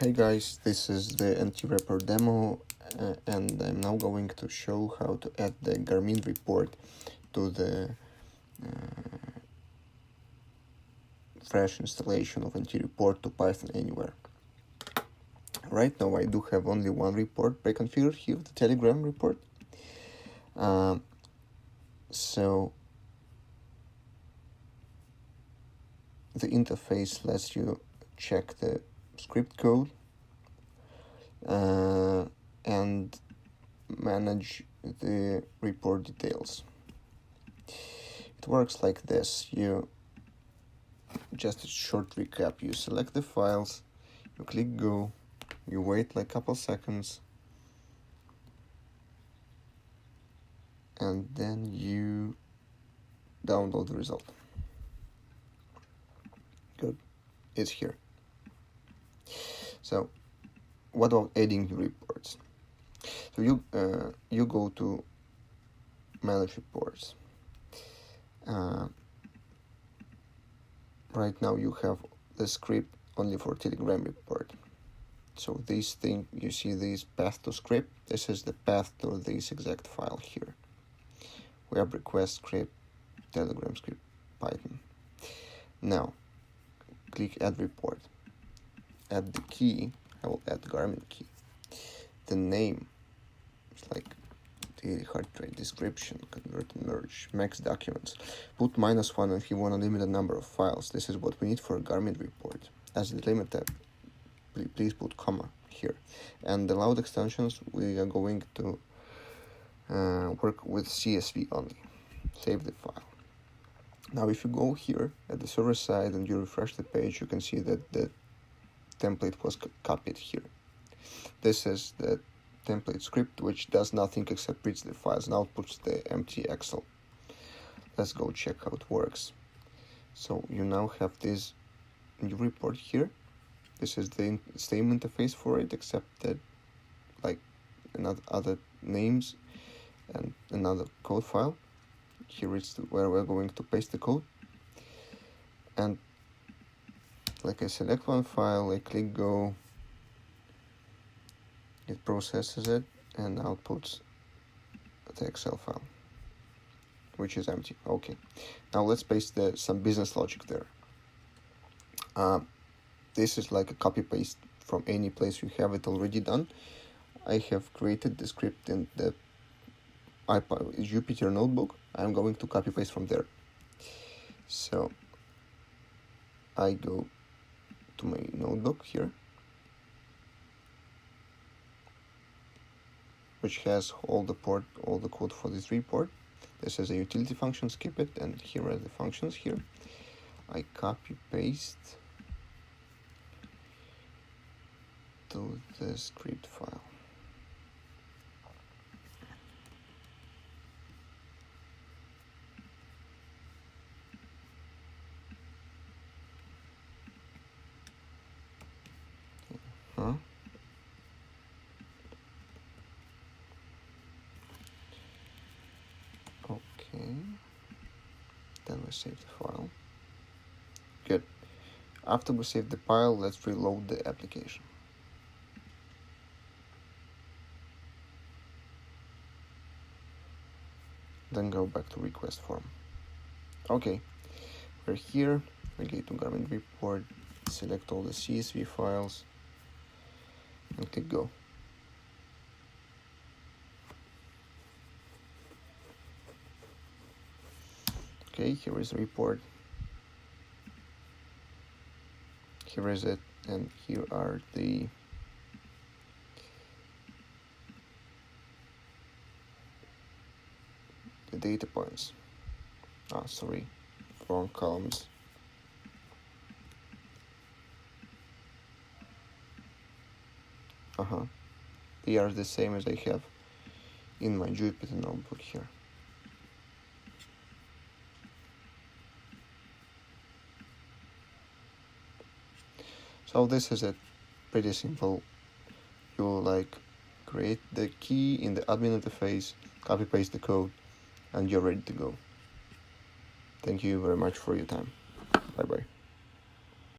Hey guys, this is the anti-wrapper demo and I'm now going to show how to add the Garmin report to the fresh installation of anti-report to Python Anywhere. Right now I do have only one report pre-configured here, the Telegram report. So the interface lets you check the script code and manage the report details. It works like this. Just a short recap. You select the files, you click go, you wait like a couple seconds, and then you download the result. Good, it's here. So what about adding the reports? So you go to manage reports. Right now you have the script only for Telegram report. So this thing, you see this path to script, this is the path to this exact file here. Web request script, Telegram script, Python. Now, click add report. Add the key, I will add Garmin key. The name, it's like daily heart rate, description, convert and merge, max documents. Put -1 if you want a limited number of files. This is what we need for a Garmin report. As the limit tab, please put comma here. And the load extensions, we are going to work with CSV only. Save the file. Now if you go here at the server side and you refresh the page, you can see that the template was copied here. This is the template script which does nothing except reads the files and outputs the empty Excel. Let's go check how it works. So you now have this new report here. This is the same interface for it, except that like another other names and another code file. Here is where we're going to paste the code. And like I select one file, I click go, it processes it and outputs the Excel file, which is empty. Okay, now let's paste some business logic there. This is like a copy paste from any place you have it already done. I have created the script in the Jupyter notebook. I'm going to copy paste from there. So I go to my notebook here, which has all the code for this report. This is a utility function, skip it, and here are the functions here. I copy paste to the script file. Okay, then we save the file. Good. After we save the file, let's reload the application. Then go back to request form. Okay, we're here. We go to Garmin report, select all the CSV files, and click go. Okay, here is the report. Here is it, and here are the data points. Sorry, wrong columns. They are the same as I have in my Jupyter notebook here. So this is it, pretty simple. You create the key in the admin interface, copy paste the code, and you're ready to go. Thank you very much for your time. Bye bye.